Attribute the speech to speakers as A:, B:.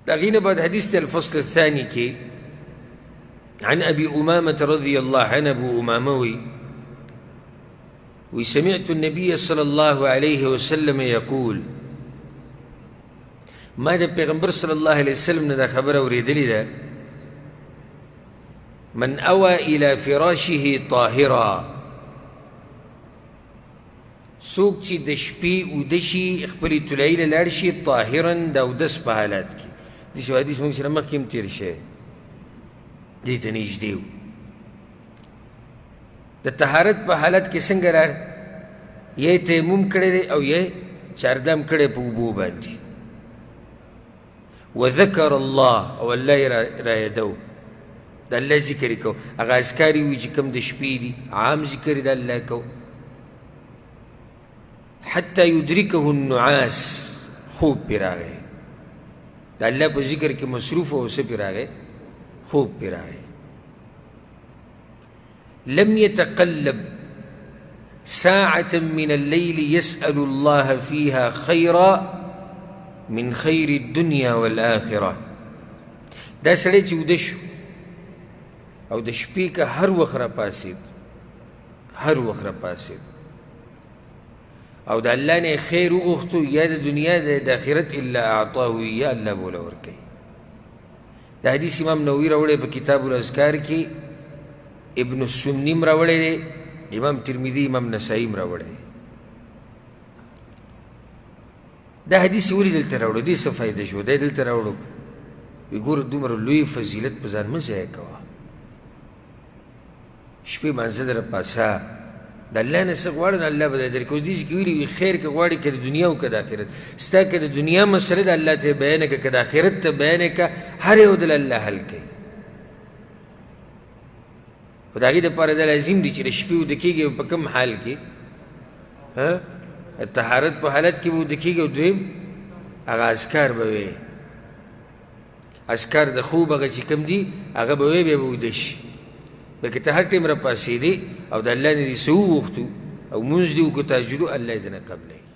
A: داغين بعد حديث الفصل الثاني كي عن أبي أمامة رضي الله عنه أبو أماموي وسمعت النبي صلى الله عليه وسلم يقول ما دا پیغمبر صلى الله عليه وسلم دا خبر اوریدلی دا من اوى الى فراشه طاهرا سوک چی د شپې ودشي خپلې طلایي له لاړ شي طاهرا د اودس په حالات کې داسې حدیث موږ سره مخکې هم تېر شوی دې ته نږدې و د طهارت په حالت کې څنګه یې تیمم کړی دی او یې چاردام کړی په اوبو باندې وذكر الله او الله یې را یادو د الله ذکر یې کو هغه اذکار یې وي چې کوم د شپې دي عام ذکر یې د الله کو حتى يدركه النعاس خوب پی راغی د الله په ذکر کې مصروف او څه پی راغی خوب پی راغی لم يتقلب ساعة من الليل يسأل الله فيها خيرا من خير الدنيا والآخرة دا سړی چې وده شو او د شپې که هر وخت راپاڅېد هر وخت راپاڅېد او د الله نه خیر وغوښتو یا د دنیا د آخرت الا اعطاه یا الله به له ورکوي دا حدیث امام نووي راوړی په کتاب الاذکار کې ابن السني م راوړی دی امام ترمذي امام نسائي م راوړی دی دا حدیث ولې دلته راوړو دې څه فایده شو دی دلته راوړو وی ګوره دومره لوی فضیلت په ځان مه ضایع کوه شپې مانځه در پاسه د الله نه څه غواړه نو الله به درکوي اوس دې چې ویلي وي خیر که غواړې که د دنیا او که د آخرت ستا که د دنیا مسله د الله ته بیانه که که د آخرت ته بیانه که هر یو دل الله حل کوي خو د هغې دپاره دا لازم دي چې د شپې وده کېږي او په کوم حال کې طهارت په حالت کې به وده کېږي او دویم هغه اذکار به وی اذکار د خوب هغه چې کوم دي هغه به وی بیا به وده شي بلکې ته هر ټیم راپاڅېدې او د الله نه دې څه وغوښتو او مونځ دې وکړو تهجد الله یې ځنه قبلوي